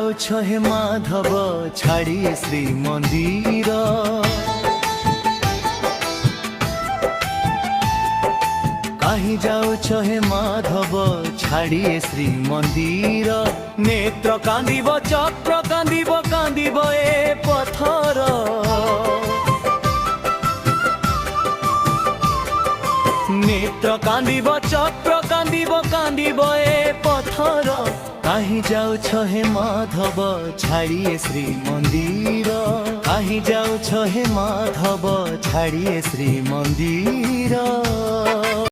যাওছ হে মাধব ছাড়ি শ্রীমন্দির কাহি যাওছ হে মাধব ছাড়ি শ্রীমন্দির নেত্র কান্দিব চক্র কান্দিব কান্দিব এ পথর নেত্র কান্দিব চক্র কান্দিব কান্দিব এ পথর কাহি যাওছ হে মাধব ছাড়িয়ে শ্রীমন্দির কাহি যাওছ হে মাধব ছাড়িয়ে শ্রীমন্দির।